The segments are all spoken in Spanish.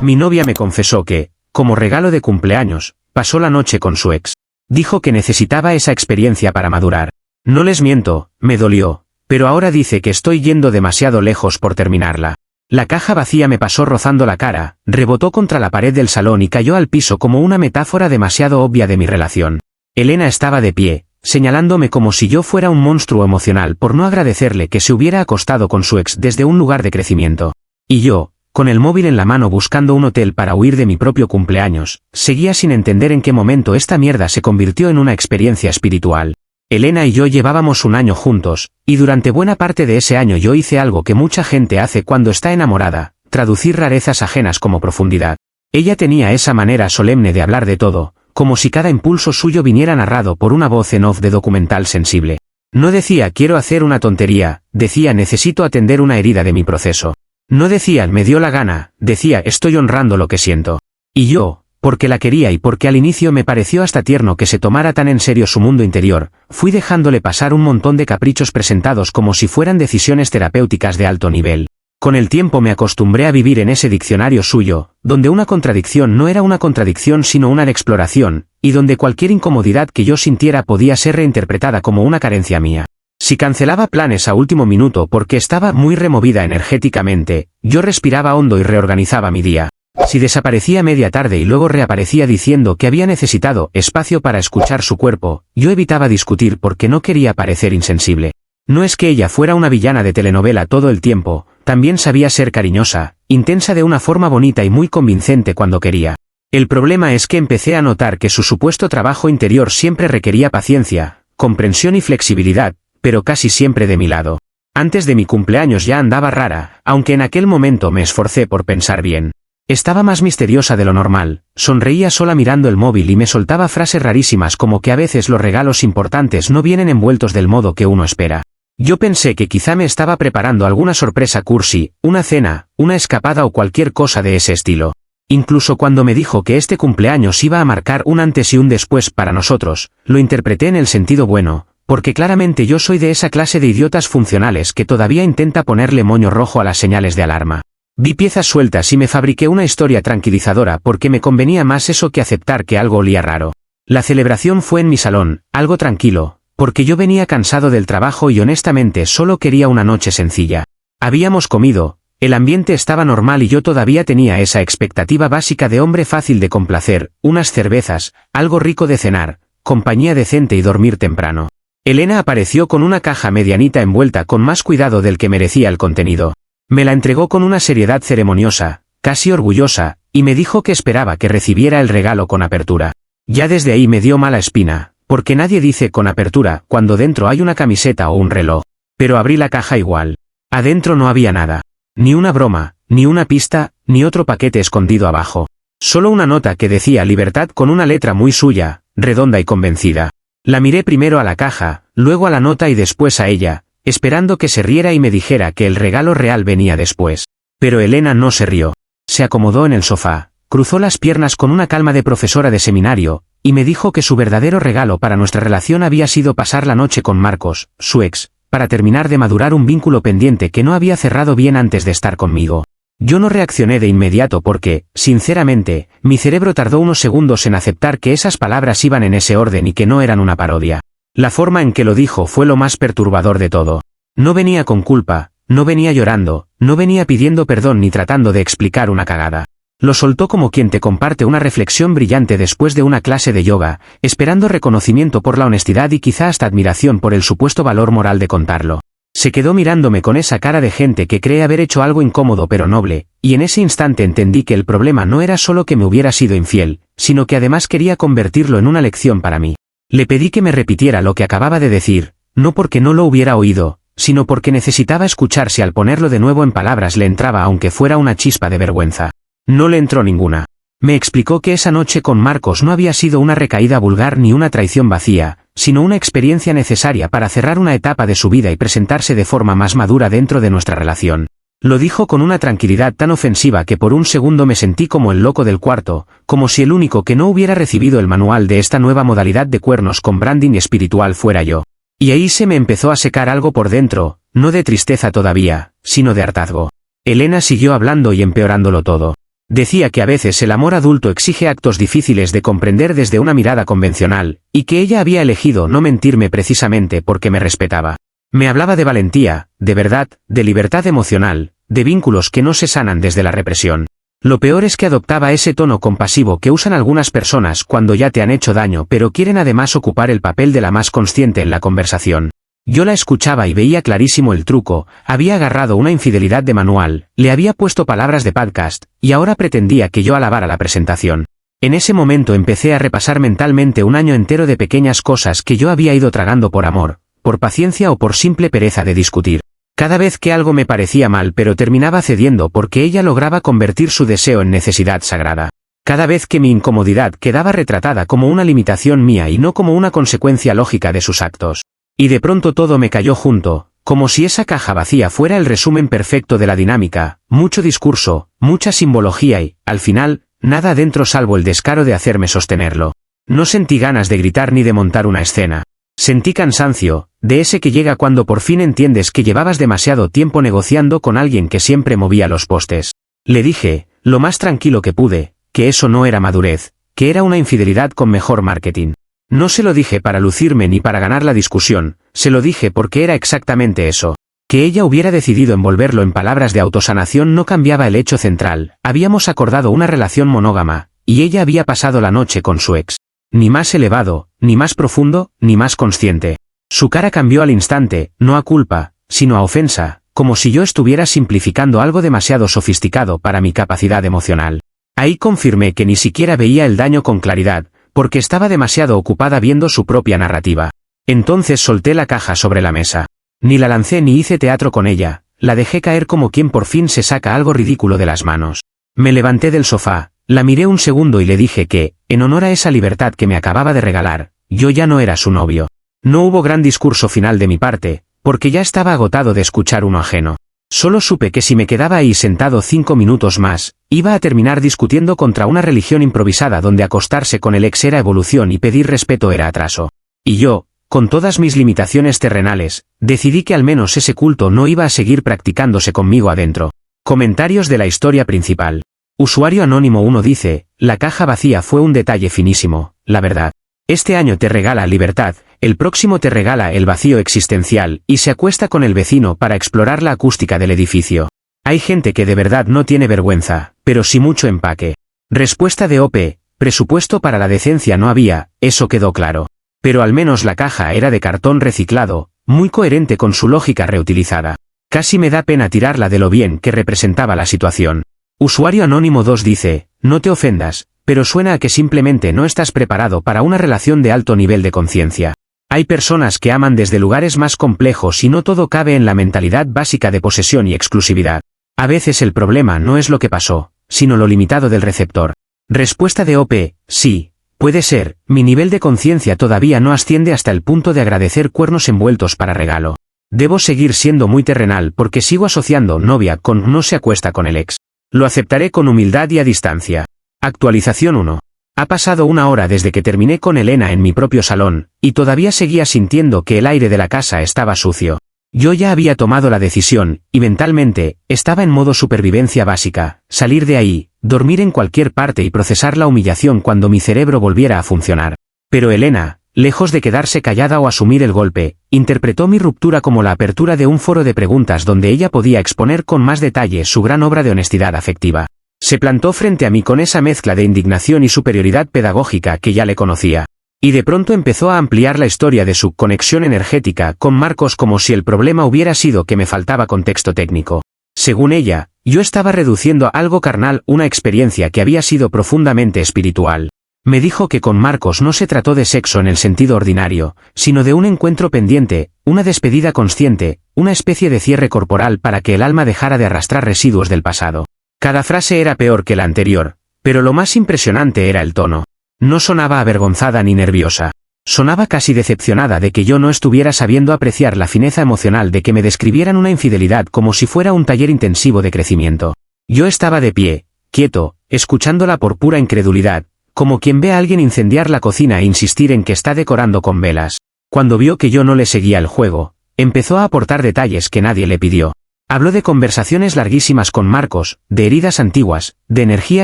Mi novia me confesó que, como regalo de cumpleaños, pasó la noche con su ex. Dijo que necesitaba esa experiencia para madurar. No les miento, me dolió, pero ahora dice que estoy yendo demasiado lejos por terminarla. La caja vacía me pasó rozando la cara, rebotó contra la pared del salón y cayó al piso como una metáfora demasiado obvia de mi relación. Elena estaba de pie, señalándome como si yo fuera un monstruo emocional por no agradecerle que se hubiera acostado con su ex desde un lugar de crecimiento. Y yo, con el móvil en la mano buscando un hotel para huir de mi propio cumpleaños, seguía sin entender en qué momento esta mierda se convirtió en una experiencia espiritual. Elena y yo llevábamos un año juntos, y durante buena parte de ese año yo hice algo que mucha gente hace cuando está enamorada, traducir rarezas ajenas como profundidad. Ella tenía esa manera solemne de hablar de todo, como si cada impulso suyo viniera narrado por una voz en off de documental sensible. No decía quiero hacer una tontería, decía necesito atender una herida de mi proceso. No decía me dio la gana, decía estoy honrando lo que siento. Y yo, porque la quería y porque al inicio me pareció hasta tierno que se tomara tan en serio su mundo interior, fui dejándole pasar un montón de caprichos presentados como si fueran decisiones terapéuticas de alto nivel. Con el tiempo me acostumbré a vivir en ese diccionario suyo, donde una contradicción no era una contradicción sino una exploración, y donde cualquier incomodidad que yo sintiera podía ser reinterpretada como una carencia mía. Si cancelaba planes a último minuto porque estaba muy removida energéticamente, yo respiraba hondo y reorganizaba mi día. Si desaparecía media tarde y luego reaparecía diciendo que había necesitado espacio para escuchar su cuerpo, yo evitaba discutir porque no quería parecer insensible. No es que ella fuera una villana de telenovela todo el tiempo, también sabía ser cariñosa, intensa de una forma bonita y muy convincente cuando quería. El problema es que empecé a notar que su supuesto trabajo interior siempre requería paciencia, comprensión y flexibilidad, pero casi siempre de mi lado. Antes de mi cumpleaños ya andaba rara, aunque en aquel momento me esforcé por pensar bien. Estaba más misteriosa de lo normal, sonreía sola mirando el móvil y me soltaba frases rarísimas como que a veces los regalos importantes no vienen envueltos del modo que uno espera. Yo pensé que quizá me estaba preparando alguna sorpresa cursi, una cena, una escapada o cualquier cosa de ese estilo. Incluso cuando me dijo que este cumpleaños iba a marcar un antes y un después para nosotros, lo interpreté en el sentido bueno, porque claramente yo soy de esa clase de idiotas funcionales que todavía intenta ponerle moño rojo a las señales de alarma. Vi piezas sueltas y me fabriqué una historia tranquilizadora porque me convenía más eso que aceptar que algo olía raro. La celebración fue en mi salón, algo tranquilo, porque yo venía cansado del trabajo y honestamente solo quería una noche sencilla. Habíamos comido, el ambiente estaba normal y yo todavía tenía esa expectativa básica de hombre fácil de complacer, unas cervezas, algo rico de cenar, compañía decente y dormir temprano. Elena apareció con una caja medianita envuelta con más cuidado del que merecía el contenido. Me la entregó con una seriedad ceremoniosa, casi orgullosa, y me dijo que esperaba que recibiera el regalo con apertura. Ya desde ahí me dio mala espina, porque nadie dice con apertura cuando dentro hay una camiseta o un reloj. Pero abrí la caja igual. Adentro no había nada. Ni una broma, ni una pista, ni otro paquete escondido abajo. Solo una nota que decía libertad con una letra muy suya, redonda y convencida. La miré primero a la caja, luego a la nota y después a ella, esperando que se riera y me dijera que el regalo real venía después. Pero Elena no se rió. Se acomodó en el sofá, cruzó las piernas con una calma de profesora de seminario, y me dijo que su verdadero regalo para nuestra relación había sido pasar la noche con Marcos, su ex, para terminar de madurar un vínculo pendiente que no había cerrado bien antes de estar conmigo. Yo no reaccioné de inmediato porque, sinceramente, mi cerebro tardó unos segundos en aceptar que esas palabras iban en ese orden y que no eran una parodia. La forma en que lo dijo fue lo más perturbador de todo. No venía con culpa, no venía llorando, no venía pidiendo perdón ni tratando de explicar una cagada. Lo soltó como quien te comparte una reflexión brillante después de una clase de yoga, esperando reconocimiento por la honestidad y quizá hasta admiración por el supuesto valor moral de contarlo. Se quedó mirándome con esa cara de gente que cree haber hecho algo incómodo pero noble, y en ese instante entendí que el problema no era solo que me hubiera sido infiel, sino que además quería convertirlo en una lección para mí. Le pedí que me repitiera lo que acababa de decir, no porque no lo hubiera oído, sino porque necesitaba escuchar si al ponerlo de nuevo en palabras le entraba aunque fuera una chispa de vergüenza. No le entró ninguna. Me explicó que esa noche con Marcos no había sido una recaída vulgar ni una traición vacía, sino una experiencia necesaria para cerrar una etapa de su vida y presentarse de forma más madura dentro de nuestra relación. Lo dijo con una tranquilidad tan ofensiva que por un segundo me sentí como el loco del cuarto, como si el único que no hubiera recibido el manual de esta nueva modalidad de cuernos con branding espiritual fuera yo. Y ahí se me empezó a secar algo por dentro, no de tristeza todavía, sino de hartazgo. Elena siguió hablando y empeorándolo todo. Decía que a veces el amor adulto exige actos difíciles de comprender desde una mirada convencional, y que ella había elegido no mentirme precisamente porque me respetaba. Me hablaba de valentía, de verdad, de libertad emocional, de vínculos que no se sanan desde la represión. Lo peor es que adoptaba ese tono compasivo que usan algunas personas cuando ya te han hecho daño pero quieren además ocupar el papel de la más consciente en la conversación. Yo la escuchaba y veía clarísimo el truco, había agarrado una infidelidad de manual, le había puesto palabras de podcast, y ahora pretendía que yo alabara la presentación. En ese momento empecé a repasar mentalmente un año entero de pequeñas cosas que yo había ido tragando por amor, por paciencia o por simple pereza de discutir. Cada vez que algo me parecía mal pero terminaba cediendo porque ella lograba convertir su deseo en necesidad sagrada. Cada vez que mi incomodidad quedaba retratada como una limitación mía y no como una consecuencia lógica de sus actos. Y de pronto todo me cayó junto, como si esa caja vacía fuera el resumen perfecto de la dinámica, mucho discurso, mucha simbología y, al final, nada dentro salvo el descaro de hacerme sostenerlo. No sentí ganas de gritar ni de montar una escena. Sentí cansancio, de ese que llega cuando por fin entiendes que llevabas demasiado tiempo negociando con alguien que siempre movía los postes. Le dije, lo más tranquilo que pude, que eso no era madurez, que era una infidelidad con mejor marketing. No se lo dije para lucirme ni para ganar la discusión, se lo dije porque era exactamente eso. Que ella hubiera decidido envolverlo en palabras de autosanación no cambiaba el hecho central, habíamos acordado una relación monógama, y ella había pasado la noche con su ex. Ni más elevado, ni más profundo, ni más consciente. Su cara cambió al instante, no a culpa, sino a ofensa, como si yo estuviera simplificando algo demasiado sofisticado para mi capacidad emocional. Ahí confirmé que ni siquiera veía el daño con claridad, porque estaba demasiado ocupada viendo su propia narrativa. Entonces solté la caja sobre la mesa. Ni la lancé ni hice teatro con ella, la dejé caer como quien por fin se saca algo ridículo de las manos. Me levanté del sofá, la miré un segundo y le dije que, en honor a esa libertad que me acababa de regalar, yo ya no era su novio. No hubo gran discurso final de mi parte, porque ya estaba agotado de escuchar uno ajeno. Solo supe que si me quedaba ahí sentado 5 minutos más, iba a terminar discutiendo contra una religión improvisada donde acostarse con el ex era evolución y pedir respeto era atraso. Y yo, con todas mis limitaciones terrenales, decidí que al menos ese culto no iba a seguir practicándose conmigo adentro. Comentarios de la historia principal. Usuario Anónimo 1 dice, la caja vacía fue un detalle finísimo, la verdad. Este año te regala libertad, el próximo te regala el vacío existencial y se acuesta con el vecino para explorar la acústica del edificio. Hay gente que de verdad no tiene vergüenza, pero sí mucho empaque. Respuesta de OP, presupuesto para la decencia no había, eso quedó claro. Pero al menos la caja era de cartón reciclado, muy coherente con su lógica reutilizada. Casi me da pena tirarla de lo bien que representaba la situación. Usuario Anónimo 2 dice, no te ofendas, pero suena a que simplemente no estás preparado para una relación de alto nivel de conciencia. Hay personas que aman desde lugares más complejos y no todo cabe en la mentalidad básica de posesión y exclusividad. A veces el problema no es lo que pasó, sino lo limitado del receptor. Respuesta de OP, sí, puede ser, mi nivel de conciencia todavía no asciende hasta el punto de agradecer cuernos envueltos para regalo. Debo seguir siendo muy terrenal porque sigo asociando novia con no se acuesta con el ex. Lo aceptaré con humildad y a distancia. Actualización 1. Ha pasado 1 hora desde que terminé con Elena en mi propio salón, y todavía seguía sintiendo que el aire de la casa estaba sucio. Yo ya había tomado la decisión, y mentalmente, estaba en modo supervivencia básica, salir de ahí, dormir en cualquier parte y procesar la humillación cuando mi cerebro volviera a funcionar. Pero Elena, lejos de quedarse callada o asumir el golpe, interpretó mi ruptura como la apertura de un foro de preguntas donde ella podía exponer con más detalle su gran obra de honestidad afectiva. Se plantó frente a mí con esa mezcla de indignación y superioridad pedagógica que ya le conocía. Y de pronto empezó a ampliar la historia de su conexión energética con Marcos como si el problema hubiera sido que me faltaba contexto técnico. Según ella, yo estaba reduciendo a algo carnal una experiencia que había sido profundamente espiritual. Me dijo que con Marcos no se trató de sexo en el sentido ordinario, sino de un encuentro pendiente, una despedida consciente, una especie de cierre corporal para que el alma dejara de arrastrar residuos del pasado. Cada frase era peor que la anterior, pero lo más impresionante era el tono. No sonaba avergonzada ni nerviosa. Sonaba casi decepcionada de que yo no estuviera sabiendo apreciar la fineza emocional de que me describieran una infidelidad como si fuera un taller intensivo de crecimiento. Yo estaba de pie, quieto, escuchándola por pura incredulidad, como quien ve a alguien incendiar la cocina e insistir en que está decorando con velas. Cuando vio que yo no le seguía el juego, empezó a aportar detalles que nadie le pidió. Habló de conversaciones larguísimas con Marcos, de heridas antiguas, de energía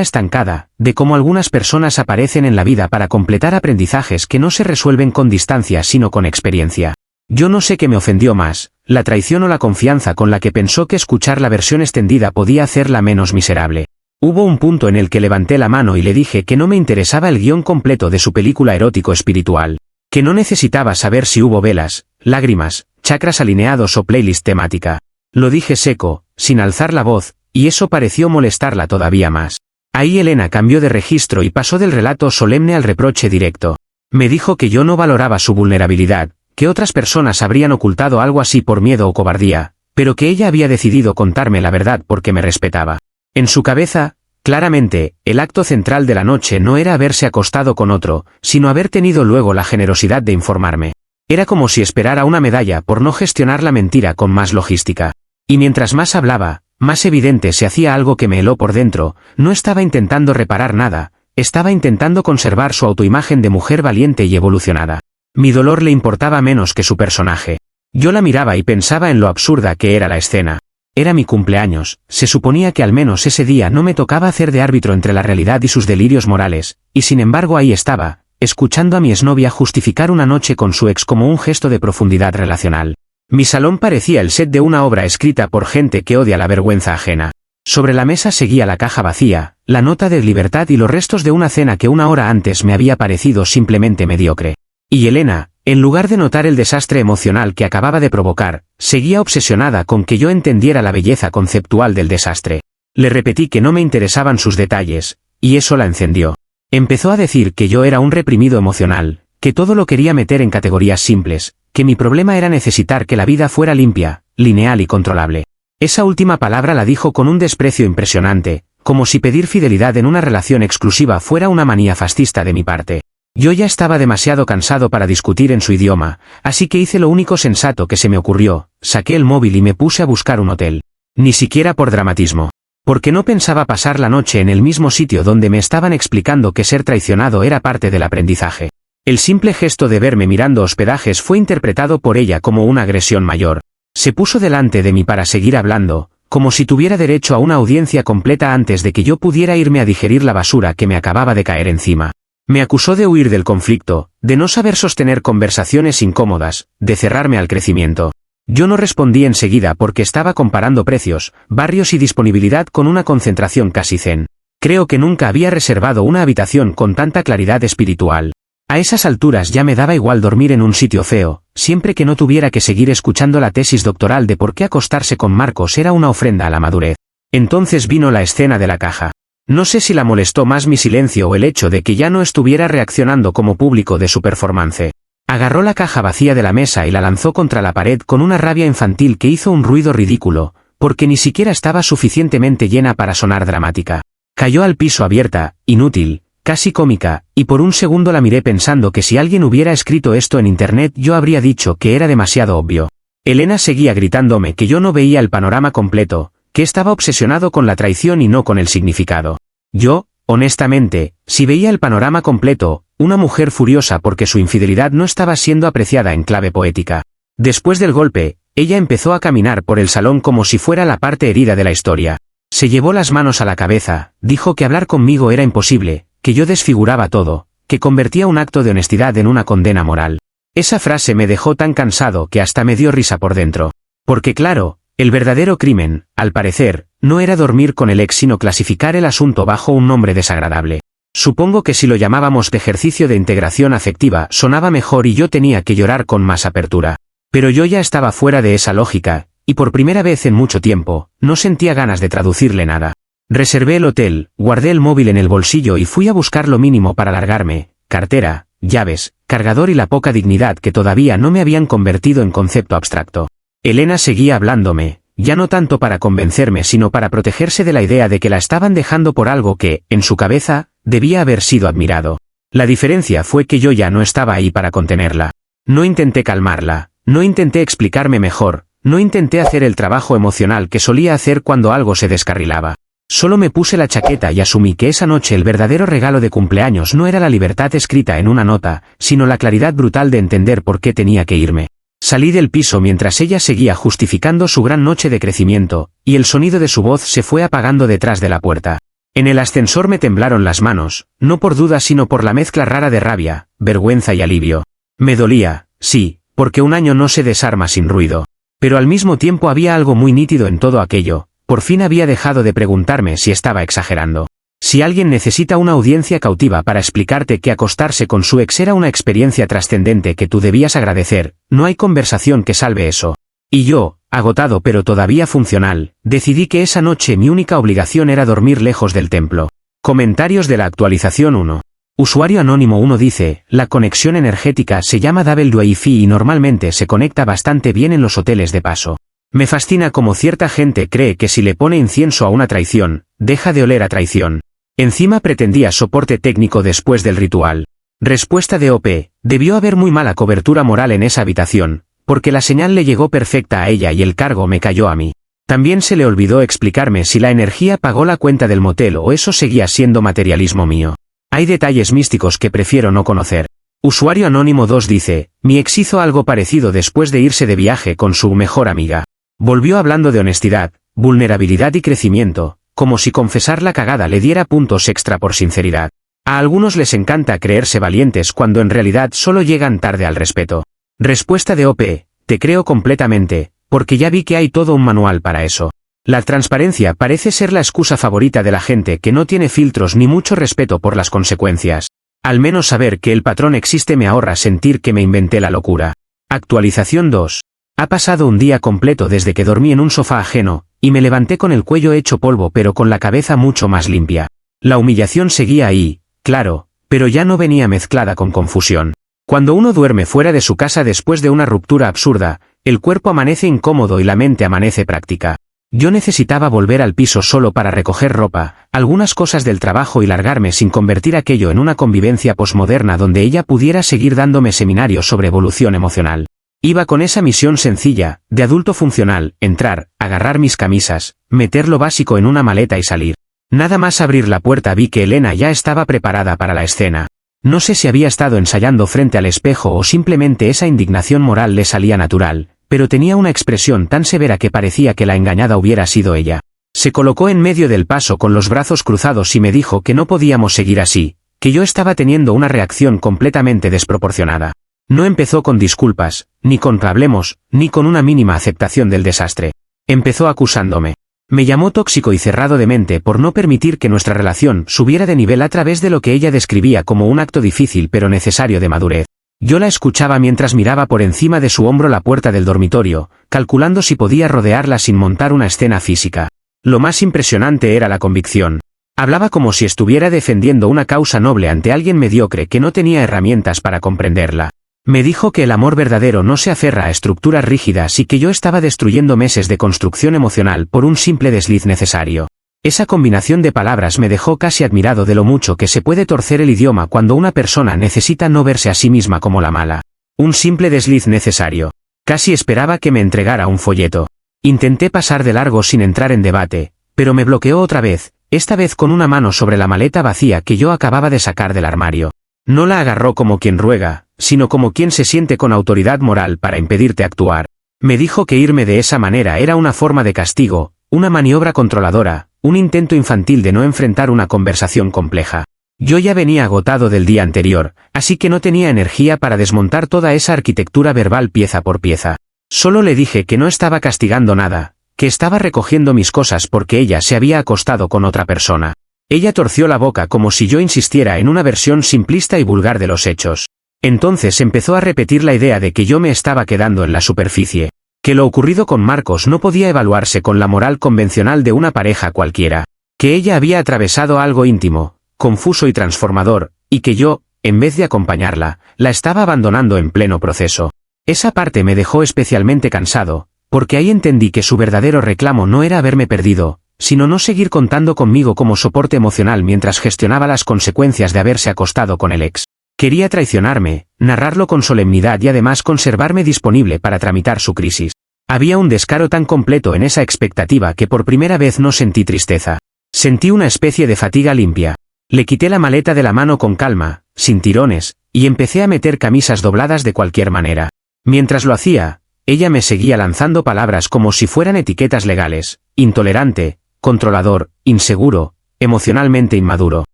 estancada, de cómo algunas personas aparecen en la vida para completar aprendizajes que no se resuelven con distancia sino con experiencia. Yo no sé qué me ofendió más, la traición o la confianza con la que pensó que escuchar la versión extendida podía hacerla menos miserable. Hubo un punto en el que levanté la mano y le dije que no me interesaba el guión completo de su película erótico espiritual, que no necesitaba saber si hubo velas, lágrimas, chakras alineados o playlist temática. Lo dije seco, sin alzar la voz, y eso pareció molestarla todavía más. Ahí Elena cambió de registro y pasó del relato solemne al reproche directo. Me dijo que yo no valoraba su vulnerabilidad, que otras personas habrían ocultado algo así por miedo o cobardía, pero que ella había decidido contarme la verdad porque me respetaba. En su cabeza, claramente, el acto central de la noche no era haberse acostado con otro, sino haber tenido luego la generosidad de informarme. Era como si esperara una medalla por no gestionar la mentira con más logística. Y mientras más hablaba, más evidente se hacía algo que me heló por dentro. No estaba intentando reparar nada, estaba intentando conservar su autoimagen de mujer valiente y evolucionada. Mi dolor le importaba menos que su personaje. Yo la miraba y pensaba en lo absurda que era la escena. Era mi cumpleaños, se suponía que al menos ese día no me tocaba hacer de árbitro entre la realidad y sus delirios morales, y sin embargo ahí estaba, escuchando a mi exnovia justificar una noche con su ex como un gesto de profundidad relacional. Mi salón parecía el set de una obra escrita por gente que odia la vergüenza ajena. Sobre la mesa seguía la caja vacía, la nota de libertad y los restos de una cena que una hora antes me había parecido simplemente mediocre. Y Elena, en lugar de notar el desastre emocional que acababa de provocar, seguía obsesionada con que yo entendiera la belleza conceptual del desastre. Le repetí que no me interesaban sus detalles, y eso la encendió. Empezó a decir que yo era un reprimido emocional, que todo lo quería meter en categorías simples, que mi problema era necesitar que la vida fuera limpia, lineal y controlable. Esa última palabra la dijo con un desprecio impresionante, como si pedir fidelidad en una relación exclusiva fuera una manía fascista de mi parte. Yo ya estaba demasiado cansado para discutir en su idioma, así que hice lo único sensato que se me ocurrió, saqué el móvil y me puse a buscar un hotel. Ni siquiera por dramatismo. Porque no pensaba pasar la noche en el mismo sitio donde me estaban explicando que ser traicionado era parte del aprendizaje. El simple gesto de verme mirando hospedajes fue interpretado por ella como una agresión mayor. Se puso delante de mí para seguir hablando, como si tuviera derecho a una audiencia completa antes de que yo pudiera irme a digerir la basura que me acababa de caer encima. Me acusó de huir del conflicto, de no saber sostener conversaciones incómodas, de cerrarme al crecimiento. Yo no respondí enseguida porque estaba comparando precios, barrios y disponibilidad con una concentración casi zen. Creo que nunca había reservado una habitación con tanta claridad espiritual. A esas alturas ya me daba igual dormir en un sitio feo, siempre que no tuviera que seguir escuchando la tesis doctoral de por qué acostarse con Marcos era una ofrenda a la madurez. Entonces vino la escena de la caja. No sé si la molestó más mi silencio o el hecho de que ya no estuviera reaccionando como público de su performance. Agarró la caja vacía de la mesa y la lanzó contra la pared con una rabia infantil que hizo un ruido ridículo, porque ni siquiera estaba suficientemente llena para sonar dramática. Cayó al piso abierta, inútil, casi cómica, y por un segundo la miré pensando que si alguien hubiera escrito esto en internet yo habría dicho que era demasiado obvio. Elena seguía gritándome que yo no veía el panorama completo, que estaba obsesionado con la traición y no con el significado. Yo, honestamente, si veía el panorama completo, una mujer furiosa porque su infidelidad no estaba siendo apreciada en clave poética. Después del golpe, ella empezó a caminar por el salón como si fuera la parte herida de la historia. Se llevó las manos a la cabeza, dijo que hablar conmigo era imposible, que yo desfiguraba todo, que convertía un acto de honestidad en una condena moral. Esa frase me dejó tan cansado que hasta me dio risa por dentro. Porque claro, el verdadero crimen, al parecer, no era dormir con el ex sino clasificar el asunto bajo un nombre desagradable. Supongo que si lo llamábamos de ejercicio de integración afectiva sonaba mejor y yo tenía que llorar con más apertura. Pero yo ya estaba fuera de esa lógica, y por primera vez en mucho tiempo, no sentía ganas de traducirle nada. Reservé el hotel, guardé el móvil en el bolsillo y fui a buscar lo mínimo para largarme, cartera, llaves, cargador y la poca dignidad que todavía no me habían convertido en concepto abstracto. Elena seguía hablándome, ya no tanto para convencerme sino para protegerse de la idea de que la estaban dejando por algo que, en su cabeza, debía haber sido admirado. La diferencia fue que yo ya no estaba ahí para contenerla. No intenté calmarla, no intenté explicarme mejor, no intenté hacer el trabajo emocional que solía hacer cuando algo se descarrilaba. Solo me puse la chaqueta y asumí que esa noche el verdadero regalo de cumpleaños no era la libertad escrita en una nota, sino la claridad brutal de entender por qué tenía que irme. Salí del piso mientras ella seguía justificando su gran noche de crecimiento, y el sonido de su voz se fue apagando detrás de la puerta. En el ascensor me temblaron las manos, no por duda sino por la mezcla rara de rabia, vergüenza y alivio. Me dolía, sí, porque un año no se desarma sin ruido. Pero al mismo tiempo había algo muy nítido en todo aquello, por fin había dejado de preguntarme si estaba exagerando. Si alguien necesita una audiencia cautiva para explicarte que acostarse con su ex era una experiencia trascendente que tú debías agradecer, no hay conversación que salve eso. Y yo, agotado pero todavía funcional, decidí que esa noche mi única obligación era dormir lejos del templo. Comentarios de la actualización 1. Usuario anónimo 1 dice, la conexión energética se llama Double Wi-Fi y normalmente se conecta bastante bien en los hoteles de paso. Me fascina cómo cierta gente cree que si le pone incienso a una traición, deja de oler a traición. Encima pretendía soporte técnico después del ritual. Respuesta de OP, debió haber muy mala cobertura moral en esa habitación, porque la señal le llegó perfecta a ella y el cargo me cayó a mí. También se le olvidó explicarme si la energía pagó la cuenta del motel o eso seguía siendo materialismo mío. Hay detalles místicos que prefiero no conocer. Usuario anónimo 2 dice, mi ex hizo algo parecido después de irse de viaje con su mejor amiga. Volvió hablando de honestidad, vulnerabilidad y crecimiento, como si confesar la cagada le diera puntos extra por sinceridad. A algunos les encanta creerse valientes cuando en realidad solo llegan tarde al respeto. Respuesta de OP, te creo completamente, porque ya vi que hay todo un manual para eso. La transparencia parece ser la excusa favorita de la gente que no tiene filtros ni mucho respeto por las consecuencias. Al menos saber que el patrón existe me ahorra sentir que me inventé la locura. Actualización 2. Ha pasado un día completo desde que dormí en un sofá ajeno, y me levanté con el cuello hecho polvo pero con la cabeza mucho más limpia. La humillación seguía ahí, claro, pero ya no venía mezclada con confusión. Cuando uno duerme fuera de su casa después de una ruptura absurda, el cuerpo amanece incómodo y la mente amanece práctica. Yo necesitaba volver al piso solo para recoger ropa, algunas cosas del trabajo y largarme sin convertir aquello en una convivencia posmoderna donde ella pudiera seguir dándome seminarios sobre evolución emocional. Iba con esa misión sencilla, de adulto funcional, entrar, agarrar mis camisas, meter lo básico en una maleta y salir. Nada más abrir la puerta vi que Elena ya estaba preparada para la escena. No sé si había estado ensayando frente al espejo o simplemente esa indignación moral le salía natural, pero tenía una expresión tan severa que parecía que la engañada hubiera sido ella. Se colocó en medio del paso con los brazos cruzados y me dijo que no podíamos seguir así, que yo estaba teniendo una reacción completamente desproporcionada. No empezó con disculpas, ni con hablemos, ni con una mínima aceptación del desastre. Empezó acusándome. Me llamó tóxico y cerrado de mente por no permitir que nuestra relación subiera de nivel a través de lo que ella describía como un acto difícil pero necesario de madurez. Yo la escuchaba mientras miraba por encima de su hombro la puerta del dormitorio, calculando si podía rodearla sin montar una escena física. Lo más impresionante era la convicción. Hablaba como si estuviera defendiendo una causa noble ante alguien mediocre que no tenía herramientas para comprenderla. Me dijo que el amor verdadero no se aferra a estructuras rígidas y que yo estaba destruyendo meses de construcción emocional por un simple desliz necesario. Esa combinación de palabras me dejó casi admirado de lo mucho que se puede torcer el idioma cuando una persona necesita no verse a sí misma como la mala. Un simple desliz necesario. Casi esperaba que me entregara un folleto. Intenté pasar de largo sin entrar en debate, pero me bloqueó otra vez, esta vez con una mano sobre la maleta vacía que yo acababa de sacar del armario. No la agarró como quien ruega, sino como quien se siente con autoridad moral para impedirte actuar. Me dijo que irme de esa manera era una forma de castigo, una maniobra controladora, un intento infantil de no enfrentar una conversación compleja. Yo ya venía agotado del día anterior, así que no tenía energía para desmontar toda esa arquitectura verbal pieza por pieza. Solo le dije que no estaba castigando nada, que estaba recogiendo mis cosas porque ella se había acostado con otra persona. Ella torció la boca como si yo insistiera en una versión simplista y vulgar de los hechos. Entonces empezó a repetir la idea de que yo me estaba quedando en la superficie, que lo ocurrido con Marcos no podía evaluarse con la moral convencional de una pareja cualquiera, que ella había atravesado algo íntimo, confuso y transformador, y que yo, en vez de acompañarla, la estaba abandonando en pleno proceso. Esa parte me dejó especialmente cansado, porque ahí entendí que su verdadero reclamo no era haberme perdido, sino no seguir contando conmigo como soporte emocional mientras gestionaba las consecuencias de haberse acostado con el ex. Quería traicionarme, narrarlo con solemnidad y además conservarme disponible para tramitar su crisis. Había un descaro tan completo en esa expectativa que por primera vez no sentí tristeza. Sentí una especie de fatiga limpia. Le quité la maleta de la mano con calma, sin tirones, y empecé a meter camisas dobladas de cualquier manera. Mientras lo hacía, ella me seguía lanzando palabras como si fueran etiquetas legales: intolerante, controlador, inseguro, emocionalmente inmaduro.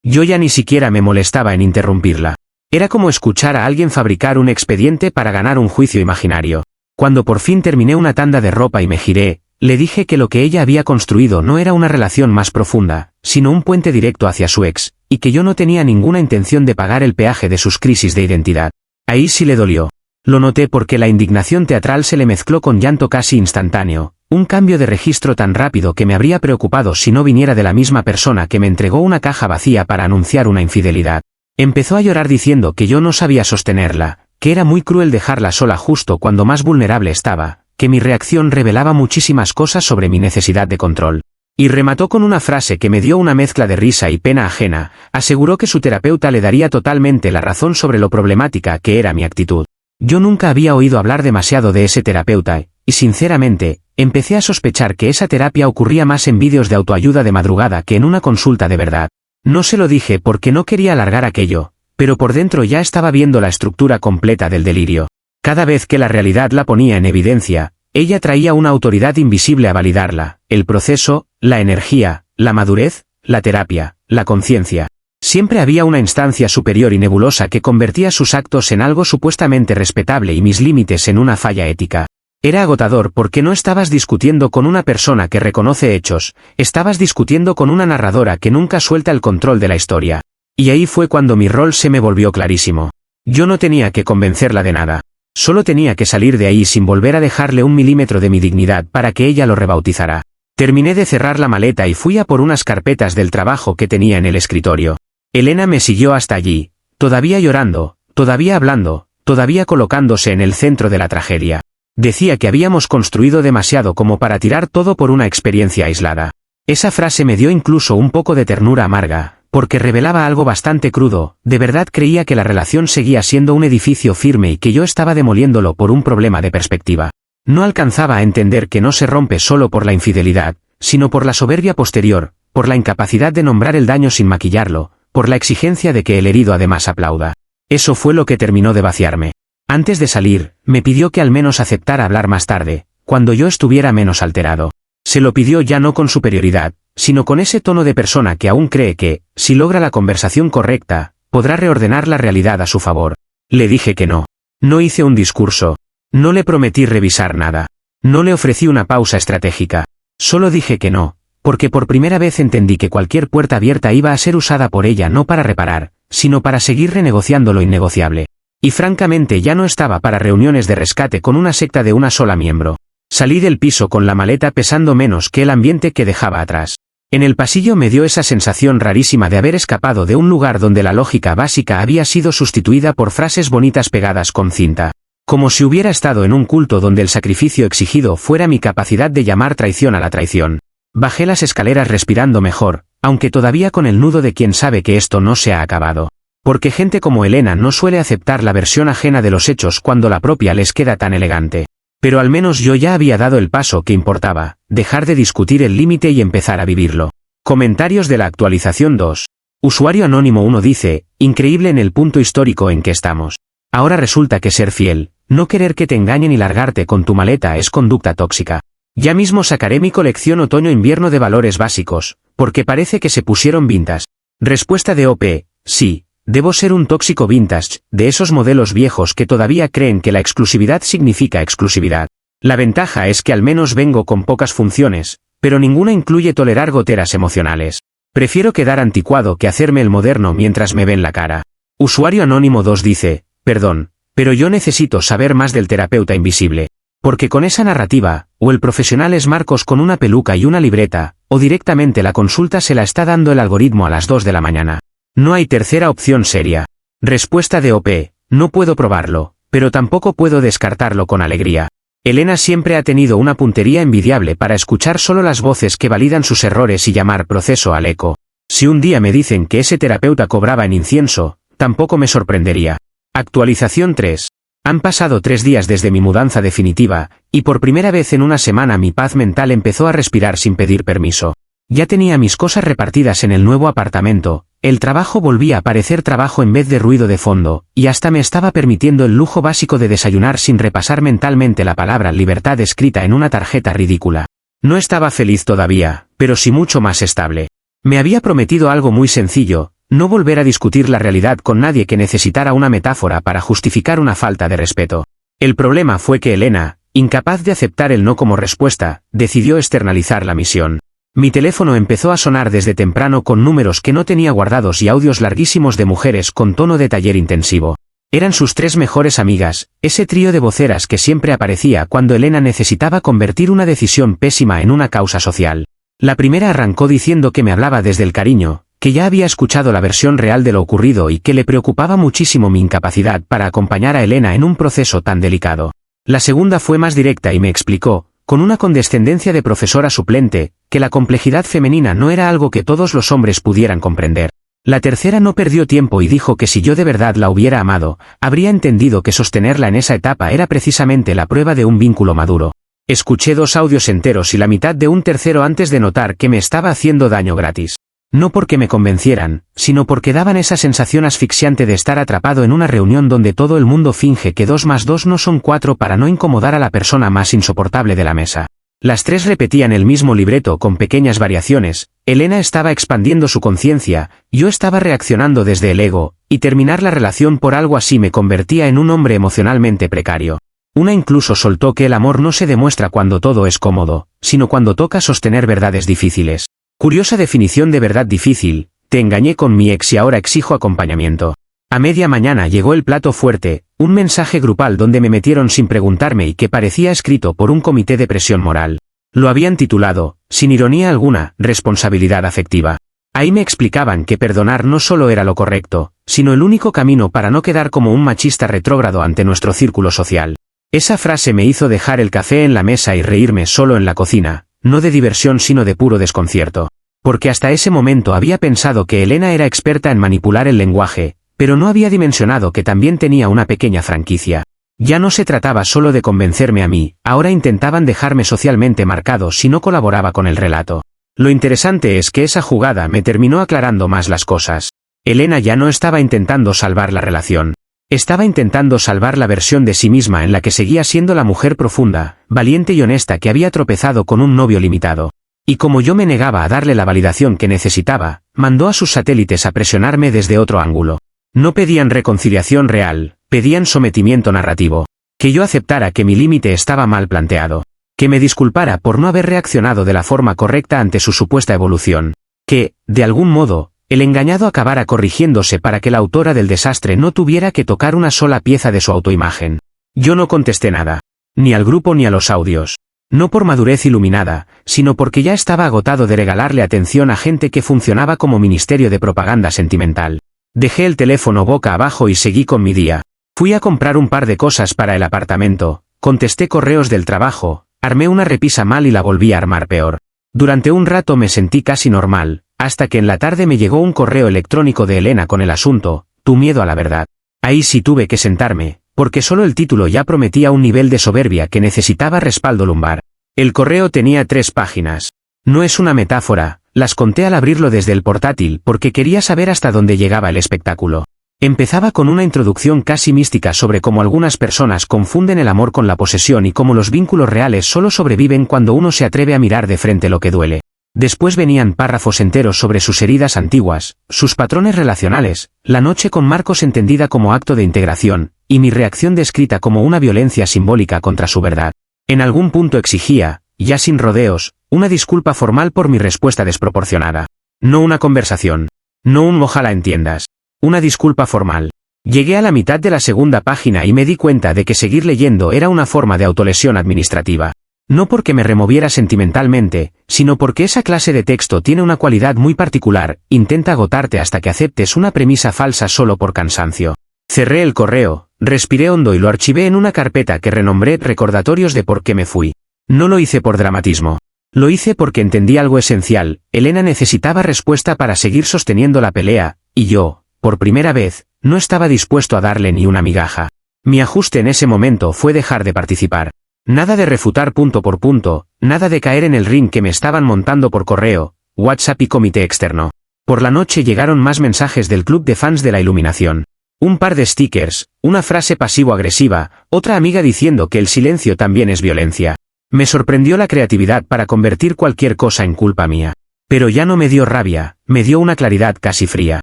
Yo ya ni siquiera me molestaba en interrumpirla. Era como escuchar a alguien fabricar un expediente para ganar un juicio imaginario. Cuando por fin terminé una tanda de ropa y me giré, le dije que lo que ella había construido no era una relación más profunda, sino un puente directo hacia su ex, y que yo no tenía ninguna intención de pagar el peaje de sus crisis de identidad. Ahí sí le dolió. Lo noté porque la indignación teatral se le mezcló con llanto casi instantáneo, un cambio de registro tan rápido que me habría preocupado si no viniera de la misma persona que me entregó una caja vacía para anunciar una infidelidad. Empezó a llorar diciendo que yo no sabía sostenerla, que era muy cruel dejarla sola justo cuando más vulnerable estaba, que mi reacción revelaba muchísimas cosas sobre mi necesidad de control. Y remató con una frase que me dio una mezcla de risa y pena ajena. Aseguró que su terapeuta le daría totalmente la razón sobre lo problemática que era mi actitud. Yo nunca había oído hablar demasiado de ese terapeuta, y sinceramente, empecé a sospechar que esa terapia ocurría más en vídeos de autoayuda de madrugada que en una consulta de verdad. No se lo dije porque no quería alargar aquello, pero por dentro ya estaba viendo la estructura completa del delirio. Cada vez que la realidad la ponía en evidencia, ella traía una autoridad invisible a validarla: el proceso, la energía, la madurez, la terapia, la conciencia. Siempre había una instancia superior y nebulosa que convertía sus actos en algo supuestamente respetable y mis límites en una falla ética. Era agotador porque no estabas discutiendo con una persona que reconoce hechos, estabas discutiendo con una narradora que nunca suelta el control de la historia. Y ahí fue cuando mi rol se me volvió clarísimo. Yo no tenía que convencerla de nada. Solo tenía que salir de ahí sin volver a dejarle un milímetro de mi dignidad para que ella lo rebautizara. Terminé de cerrar la maleta y fui a por unas carpetas del trabajo que tenía en el escritorio. Elena me siguió hasta allí, todavía llorando, todavía hablando, todavía colocándose en el centro de la tragedia. Decía que habíamos construido demasiado como para tirar todo por una experiencia aislada. Esa frase me dio incluso un poco de ternura amarga, porque revelaba algo bastante crudo. De verdad creía que la relación seguía siendo un edificio firme y que yo estaba demoliéndolo por un problema de perspectiva. No alcanzaba a entender que no se rompe solo por la infidelidad, sino por la soberbia posterior, por la incapacidad de nombrar el daño sin maquillarlo, por la exigencia de que el herido además aplauda. Eso fue lo que terminó de vaciarme. Antes de salir, me pidió que al menos aceptara hablar más tarde, cuando yo estuviera menos alterado. Se lo pidió ya no con superioridad, sino con ese tono de persona que aún cree que, si logra la conversación correcta, podrá reordenar la realidad a su favor. Le dije que no. No hice un discurso. No le prometí revisar nada. No le ofrecí una pausa estratégica. Solo dije que no, porque por primera vez entendí que cualquier puerta abierta iba a ser usada por ella no para reparar, sino para seguir renegociando lo innegociable. Y francamente ya no estaba para reuniones de rescate con una secta de una sola miembro. Salí del piso con la maleta pesando menos que el ambiente que dejaba atrás. En el pasillo me dio esa sensación rarísima de haber escapado de un lugar donde la lógica básica había sido sustituida por frases bonitas pegadas con cinta. Como si hubiera estado en un culto donde el sacrificio exigido fuera mi capacidad de llamar traición a la traición. Bajé las escaleras respirando mejor, aunque todavía con el nudo de quien sabe que esto no se ha acabado. Porque gente como Elena no suele aceptar la versión ajena de los hechos cuando la propia les queda tan elegante. Pero al menos yo ya había dado el paso que importaba, dejar de discutir el límite y empezar a vivirlo. Comentarios de la actualización 2. Usuario anónimo 1 dice: increíble en el punto histórico en que estamos. Ahora resulta que ser fiel, no querer que te engañen y largarte con tu maleta es conducta tóxica. Ya mismo sacaré mi colección otoño-invierno de valores básicos, porque parece que se pusieron vintage. Respuesta de OP: sí. Debo ser un tóxico vintage, de esos modelos viejos que todavía creen que la exclusividad significa exclusividad. La ventaja es que al menos vengo con pocas funciones, pero ninguna incluye tolerar goteras emocionales. Prefiero quedar anticuado que hacerme el moderno mientras me ven la cara. Usuario anónimo 2 dice: perdón, pero yo necesito saber más del terapeuta invisible. Porque con esa narrativa, o el profesional es Marcos con una peluca y una libreta, o directamente la consulta se la está dando el algoritmo a las 2 de la mañana. No hay tercera opción seria. Respuesta de OP: no puedo probarlo, pero tampoco puedo descartarlo con alegría. Elena siempre ha tenido una puntería envidiable para escuchar solo las voces que validan sus errores y llamar proceso al eco. Si un día me dicen que ese terapeuta cobraba en incienso, tampoco me sorprendería. Actualización 3. Han pasado 3 días desde mi mudanza definitiva, y por primera vez en una semana mi paz mental empezó a respirar sin pedir permiso. Ya tenía mis cosas repartidas en el nuevo apartamento, el trabajo volvía a parecer trabajo en vez de ruido de fondo, y hasta me estaba permitiendo el lujo básico de desayunar sin repasar mentalmente la palabra libertad escrita en una tarjeta ridícula. No estaba feliz todavía, pero sí mucho más estable. Me había prometido algo muy sencillo: no volver a discutir la realidad con nadie que necesitara una metáfora para justificar una falta de respeto. El problema fue que Elena, incapaz de aceptar el no como respuesta, decidió externalizar la misión. Mi teléfono empezó a sonar desde temprano con números que no tenía guardados y audios larguísimos de mujeres con tono de taller intensivo. Eran sus 3 mejores amigas, ese trío de voceras que siempre aparecía cuando Elena necesitaba convertir una decisión pésima en una causa social. La primera arrancó diciendo que me hablaba desde el cariño, que ya había escuchado la versión real de lo ocurrido y que le preocupaba muchísimo mi incapacidad para acompañar a Elena en un proceso tan delicado. La segunda fue más directa y me explicó, con una condescendencia de profesora suplente, que la complejidad femenina no era algo que todos los hombres pudieran comprender. La tercera no perdió tiempo y dijo que si yo de verdad la hubiera amado, habría entendido que sostenerla en esa etapa era precisamente la prueba de un vínculo maduro. Escuché 2 audios enteros y la mitad de un tercero antes de notar que me estaba haciendo daño gratis. No porque me convencieran, sino porque daban esa sensación asfixiante de estar atrapado en una reunión donde todo el mundo finge que 2 más 2 no son 4 para no incomodar a la persona más insoportable de la mesa. Las 3 repetían el mismo libreto con pequeñas variaciones. Elena estaba expandiendo su conciencia, yo estaba reaccionando desde el ego, y terminar la relación por algo así me convertía en un hombre emocionalmente precario. Una incluso soltó que el amor no se demuestra cuando todo es cómodo, sino cuando toca sostener verdades difíciles. Curiosa definición de verdad difícil: te engañé con mi ex y ahora exijo acompañamiento. A media mañana llegó el plato fuerte, un mensaje grupal donde me metieron sin preguntarme y que parecía escrito por un comité de presión moral. Lo habían titulado, sin ironía alguna, responsabilidad afectiva. Ahí me explicaban que perdonar no solo era lo correcto, sino el único camino para no quedar como un machista retrógrado ante nuestro círculo social. Esa frase me hizo dejar el café en la mesa y reírme solo en la cocina, no de diversión sino de puro desconcierto. Porque hasta ese momento había pensado que Elena era experta en manipular el lenguaje, pero no había dimensionado que también tenía una pequeña franquicia. Ya no se trataba solo de convencerme a mí, ahora intentaban dejarme socialmente marcado si no colaboraba con el relato. Lo interesante es que esa jugada me terminó aclarando más las cosas. Elena ya no estaba intentando salvar la relación. Estaba intentando salvar la versión de sí misma en la que seguía siendo la mujer profunda, valiente y honesta que había tropezado con un novio limitado. Y como yo me negaba a darle la validación que necesitaba, mandó a sus satélites a presionarme desde otro ángulo. No pedían reconciliación real, pedían sometimiento narrativo. Que yo aceptara que mi límite estaba mal planteado. Que me disculpara por no haber reaccionado de la forma correcta ante su supuesta evolución. Que, de algún modo, el engañado acabara corrigiéndose para que la autora del desastre no tuviera que tocar una sola pieza de su autoimagen. Yo no contesté nada. Ni al grupo ni a los audios. No por madurez iluminada, sino porque ya estaba agotado de regalarle atención a gente que funcionaba como ministerio de propaganda sentimental. Dejé el teléfono boca abajo y seguí con mi día. Fui a comprar un par de cosas para el apartamento, contesté correos del trabajo, armé una repisa mal y la volví a armar peor. Durante un rato me sentí casi normal, hasta que en la tarde me llegó un correo electrónico de Elena con el asunto, tu miedo a la verdad. Ahí sí tuve que sentarme, porque solo el título ya prometía un nivel de soberbia que necesitaba respaldo lumbar. El correo tenía 3 páginas. No es una metáfora. Las conté al abrirlo desde el portátil porque quería saber hasta dónde llegaba el espectáculo. Empezaba con una introducción casi mística sobre cómo algunas personas confunden el amor con la posesión y cómo los vínculos reales solo sobreviven cuando uno se atreve a mirar de frente lo que duele. Después venían párrafos enteros sobre sus heridas antiguas, sus patrones relacionales, la noche con Marcos entendida como acto de integración, y mi reacción descrita como una violencia simbólica contra su verdad. En algún punto exigía, ya sin rodeos, una disculpa formal por mi respuesta desproporcionada. No una conversación. No un ojalá entiendas. Una disculpa formal. Llegué a la mitad de la segunda página y me di cuenta de que seguir leyendo era una forma de autolesión administrativa. No porque me removiera sentimentalmente, sino porque esa clase de texto tiene una cualidad muy particular: intenta agotarte hasta que aceptes una premisa falsa solo por cansancio. Cerré el correo, respiré hondo y lo archivé en una carpeta que renombré Recordatorios de por qué me fui. No lo hice por dramatismo. Lo hice porque entendí algo esencial: Elena necesitaba respuesta para seguir sosteniendo la pelea, y yo, por primera vez, no estaba dispuesto a darle ni una migaja. Mi ajuste en ese momento fue dejar de participar. Nada de refutar punto por punto, nada de caer en el ring que me estaban montando por correo, WhatsApp y comité externo. Por la noche llegaron más mensajes del club de fans de la iluminación. Un par de stickers, una frase pasivo-agresiva, otra amiga diciendo que el silencio también es violencia. Me sorprendió la creatividad para convertir cualquier cosa en culpa mía. Pero ya no me dio rabia, me dio una claridad casi fría.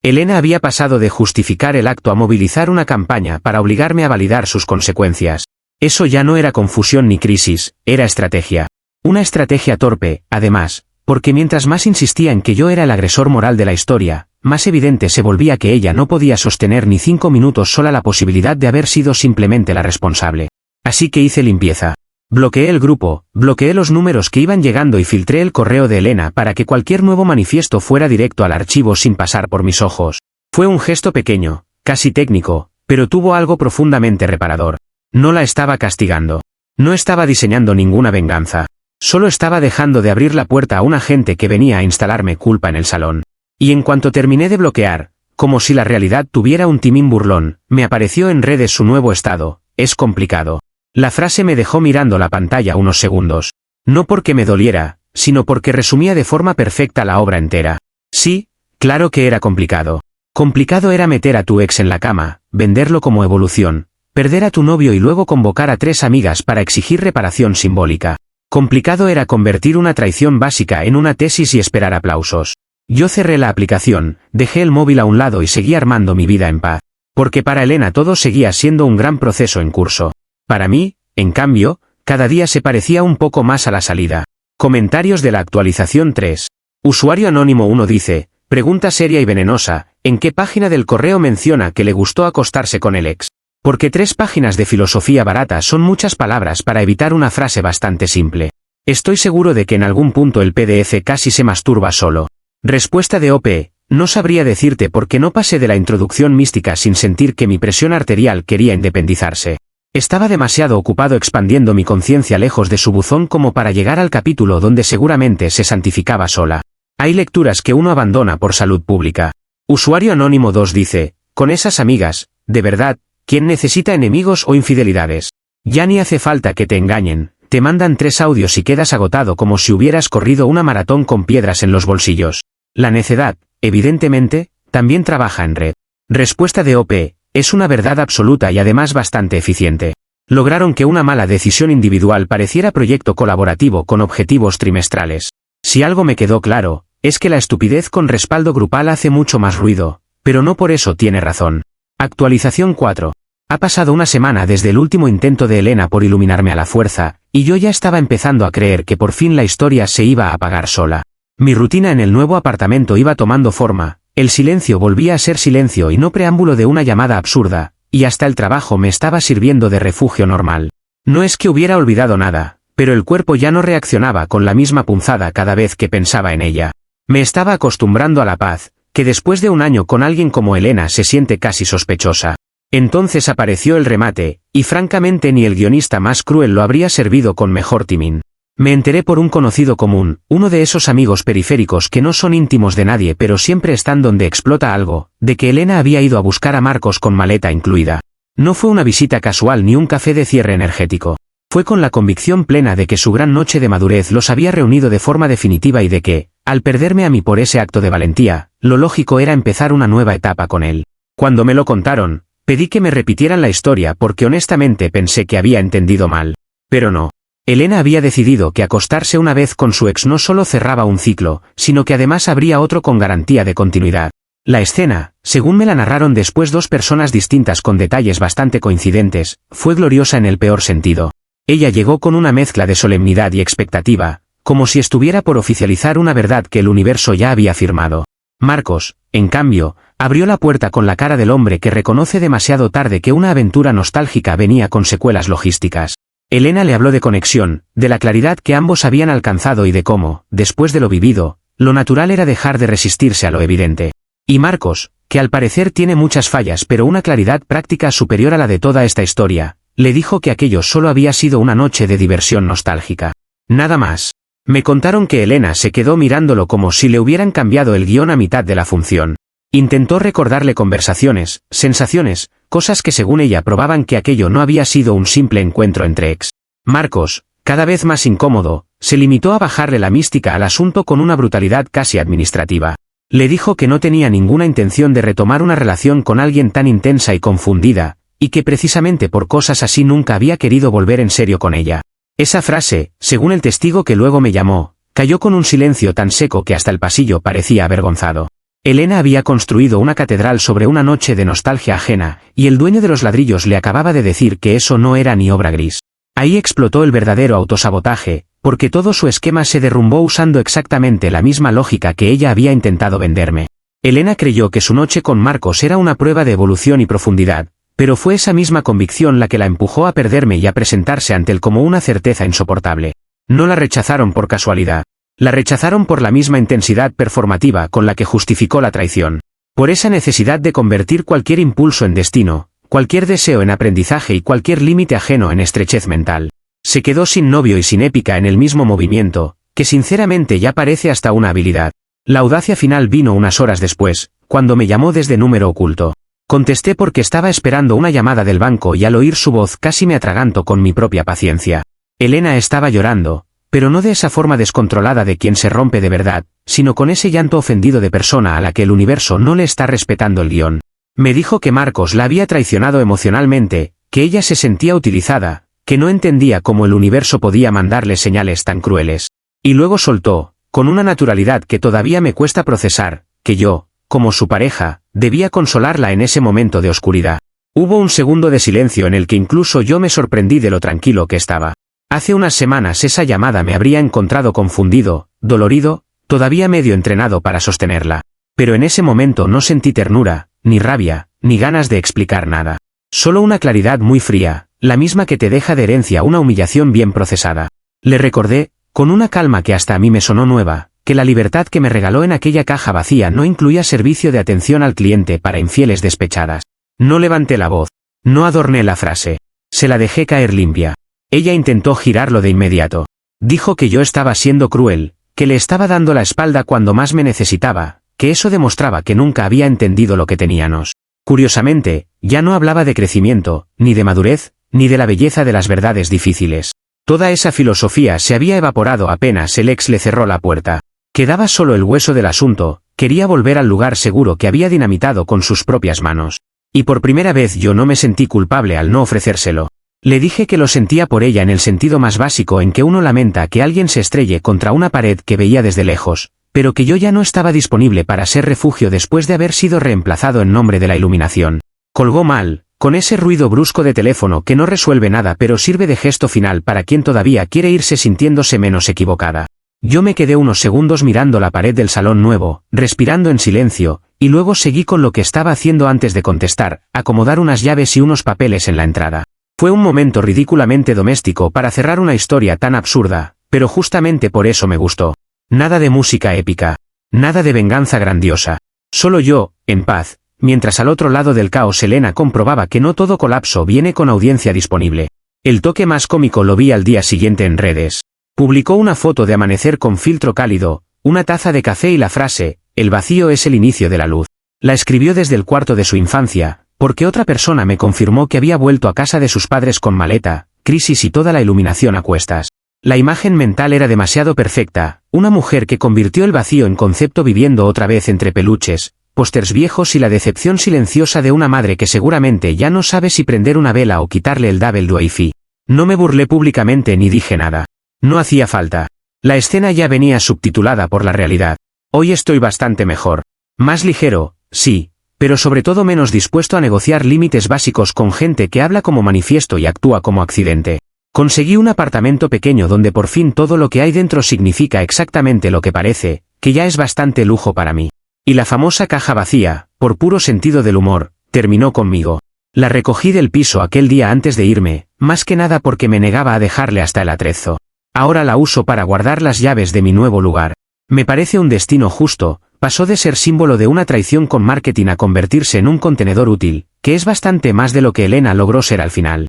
Elena había pasado de justificar el acto a movilizar una campaña para obligarme a validar sus consecuencias. Eso ya no era confusión ni crisis, era estrategia. Una estrategia torpe, además, porque mientras más insistía en que yo era el agresor moral de la historia, más evidente se volvía que ella no podía sostener ni 5 minutos sola la posibilidad de haber sido simplemente la responsable. Así que hice limpieza. Bloqueé el grupo, bloqueé los números que iban llegando y filtré el correo de Elena para que cualquier nuevo manifiesto fuera directo al archivo sin pasar por mis ojos. Fue un gesto pequeño, casi técnico, pero tuvo algo profundamente reparador. No la estaba castigando. No estaba diseñando ninguna venganza. Solo estaba dejando de abrir la puerta a una gente que venía a instalarme culpa en el salón. Y en cuanto terminé de bloquear, como si la realidad tuviera un timín burlón, me apareció en redes su nuevo estado: es complicado. La frase me dejó mirando la pantalla unos segundos. No porque me doliera, sino porque resumía de forma perfecta la obra entera. Sí, claro que era complicado. Complicado era meter a tu ex en la cama, venderlo como evolución, perder a tu novio y luego convocar a 3 amigas para exigir reparación simbólica. Complicado era convertir una traición básica en una tesis y esperar aplausos. Yo cerré la aplicación, dejé el móvil a un lado y seguí armando mi vida en paz. Porque para Elena todo seguía siendo un gran proceso en curso. Para mí, en cambio, cada día se parecía un poco más a la salida. Comentarios de la actualización 3. Usuario anónimo 1 dice: pregunta seria y venenosa, ¿en qué página del correo menciona que le gustó acostarse con el ex? Porque 3 páginas de filosofía barata son muchas palabras para evitar una frase bastante simple. Estoy seguro de que en algún punto el PDF casi se masturba solo. Respuesta de OP: no sabría decirte porque no pasé de la introducción mística sin sentir que mi presión arterial quería independizarse. Estaba demasiado ocupado expandiendo mi conciencia lejos de su buzón como para llegar al capítulo donde seguramente se santificaba sola. Hay lecturas que uno abandona por salud pública. Usuario anónimo 2 dice: con esas amigas, de verdad, ¿quién necesita enemigos o infidelidades? Ya ni hace falta que te engañen, te mandan 3 audios y quedas agotado como si hubieras corrido una maratón con piedras en los bolsillos. La necedad, evidentemente, también trabaja en red. Respuesta de OP: es una verdad absoluta y además bastante eficiente. Lograron que una mala decisión individual pareciera proyecto colaborativo con objetivos trimestrales. Si algo me quedó claro, es que la estupidez con respaldo grupal hace mucho más ruido, pero no por eso tiene razón. Actualización 4. Ha pasado una semana desde el último intento de Elena por iluminarme a la fuerza, y yo ya estaba empezando a creer que por fin la historia se iba a apagar sola. Mi rutina en el nuevo apartamento iba tomando forma, el silencio volvía a ser silencio y no preámbulo de una llamada absurda, y hasta el trabajo me estaba sirviendo de refugio normal. No es que hubiera olvidado nada, pero el cuerpo ya no reaccionaba con la misma punzada cada vez que pensaba en ella. Me estaba acostumbrando a la paz, que después de un año con alguien como Elena se siente casi sospechosa. Entonces apareció el remate, y francamente ni el guionista más cruel lo habría servido con mejor timing. Me enteré por un conocido común, uno de esos amigos periféricos que no son íntimos de nadie pero siempre están donde explota algo, de que Elena había ido a buscar a Marcos con maleta incluida. No fue una visita casual ni un café de cierre energético. Fue con la convicción plena de que su gran noche de madurez los había reunido de forma definitiva y de que, al perderme a mí por ese acto de valentía, lo lógico era empezar una nueva etapa con él. Cuando me lo contaron, pedí que me repitieran la historia porque honestamente pensé que había entendido mal. Pero no. Elena había decidido que acostarse una vez con su ex no solo cerraba un ciclo, sino que además habría otro con garantía de continuidad. La escena, según me la narraron después 2 personas distintas con detalles bastante coincidentes, fue gloriosa en el peor sentido. Ella llegó con una mezcla de solemnidad y expectativa, como si estuviera por oficializar una verdad que el universo ya había firmado. Marcos, en cambio, abrió la puerta con la cara del hombre que reconoce demasiado tarde que una aventura nostálgica venía con secuelas logísticas. Elena le habló de conexión, de la claridad que ambos habían alcanzado y de cómo, después de lo vivido, lo natural era dejar de resistirse a lo evidente. Y Marcos, que al parecer tiene muchas fallas pero una claridad práctica superior a la de toda esta historia, le dijo que aquello solo había sido una noche de diversión nostálgica. Nada más. Me contaron que Elena se quedó mirándolo como si le hubieran cambiado el guión a mitad de la función. Intentó recordarle conversaciones, sensaciones, cosas que según ella probaban que aquello no había sido un simple encuentro entre ex. Marcos, cada vez más incómodo, se limitó a bajarle la mística al asunto con una brutalidad casi administrativa. Le dijo que no tenía ninguna intención de retomar una relación con alguien tan intensa y confundida, y que precisamente por cosas así nunca había querido volver en serio con ella. Esa frase, según el testigo que luego me llamó, cayó con un silencio tan seco que hasta el pasillo parecía avergonzado. Elena había construido una catedral sobre una noche de nostalgia ajena, y el dueño de los ladrillos le acababa de decir que eso no era ni obra gris. Ahí explotó el verdadero autosabotaje, porque todo su esquema se derrumbó usando exactamente la misma lógica que ella había intentado venderme. Elena creyó que su noche con Marcos era una prueba de evolución y profundidad, pero fue esa misma convicción la que la empujó a perderme y a presentarse ante él como una certeza insoportable. No la rechazaron por casualidad. La rechazaron por la misma intensidad performativa con la que justificó la traición. Por esa necesidad de convertir cualquier impulso en destino, cualquier deseo en aprendizaje y cualquier límite ajeno en estrechez mental. Se quedó sin novio y sin épica en el mismo movimiento, que sinceramente ya parece hasta una habilidad. La audacia final vino unas horas después, cuando me llamó desde número oculto. Contesté porque estaba esperando una llamada del banco y al oír su voz casi me atraganto con mi propia paciencia. Elena estaba llorando, pero no de esa forma descontrolada de quien se rompe de verdad, sino con ese llanto ofendido de persona a la que el universo no le está respetando el guión. Me dijo que Marcos la había traicionado emocionalmente, que ella se sentía utilizada, que no entendía cómo el universo podía mandarle señales tan crueles. Y luego soltó, con una naturalidad que todavía me cuesta procesar, que yo, como su pareja, debía consolarla en ese momento de oscuridad. Hubo un segundo de silencio en el que incluso yo me sorprendí de lo tranquilo que estaba. Hace unas semanas esa llamada me habría encontrado confundido, dolorido, todavía medio entrenado para sostenerla. Pero en ese momento no sentí ternura, ni rabia, ni ganas de explicar nada. Solo una claridad muy fría, la misma que te deja de herencia una humillación bien procesada. Le recordé, con una calma que hasta a mí me sonó nueva, que la libertad que me regaló en aquella caja vacía no incluía servicio de atención al cliente para infieles despechadas. No levanté la voz. No adorné la frase. Se la dejé caer limpia. Ella intentó girarlo de inmediato. Dijo que yo estaba siendo cruel, que le estaba dando la espalda cuando más me necesitaba, que eso demostraba que nunca había entendido lo que teníamos. Curiosamente, ya no hablaba de crecimiento, ni de madurez, ni de la belleza de las verdades difíciles. Toda esa filosofía se había evaporado apenas el ex le cerró la puerta. Quedaba solo el hueso del asunto, quería volver al lugar seguro que había dinamitado con sus propias manos. Y por primera vez yo no me sentí culpable al no ofrecérselo. Le dije que lo sentía por ella en el sentido más básico en que uno lamenta que alguien se estrelle contra una pared que veía desde lejos, pero que yo ya no estaba disponible para ser refugio después de haber sido reemplazado en nombre de la iluminación. Colgó mal, con ese ruido brusco de teléfono que no resuelve nada pero sirve de gesto final para quien todavía quiere irse sintiéndose menos equivocada. Yo me quedé unos segundos mirando la pared del salón nuevo, respirando en silencio, y luego seguí con lo que estaba haciendo antes de contestar, acomodar unas llaves y unos papeles en la entrada. Fue un momento ridículamente doméstico para cerrar una historia tan absurda, pero justamente por eso me gustó. Nada de música épica. Nada de venganza grandiosa. Solo yo, en paz, mientras al otro lado del caos Elena comprobaba que no todo colapso viene con audiencia disponible. El toque más cómico lo vi al día siguiente en redes. Publicó una foto de amanecer con filtro cálido, una taza de café y la frase, el vacío es el inicio de la luz. La escribió desde el cuarto de su infancia, porque otra persona me confirmó que había vuelto a casa de sus padres con maleta, crisis y toda la iluminación a cuestas. La imagen mental era demasiado perfecta, una mujer que convirtió el vacío en concepto viviendo otra vez entre peluches, pósters viejos y la decepción silenciosa de una madre que seguramente ya no sabe si prender una vela o quitarle el WiFi. No me burlé públicamente ni dije nada. No hacía falta. La escena ya venía subtitulada por la realidad. Hoy estoy bastante mejor. Más ligero, sí, pero sobre todo menos dispuesto a negociar límites básicos con gente que habla como manifiesto y actúa como accidente. Conseguí un apartamento pequeño donde por fin todo lo que hay dentro significa exactamente lo que parece, que ya es bastante lujo para mí. Y la famosa caja vacía, por puro sentido del humor, terminó conmigo. La recogí del piso aquel día antes de irme, más que nada porque me negaba a dejarle hasta el atrezo. Ahora la uso para guardar las llaves de mi nuevo lugar. Me parece un destino justo, pasó de ser símbolo de una traición con marketing a convertirse en un contenedor útil, que es bastante más de lo que Elena logró ser al final.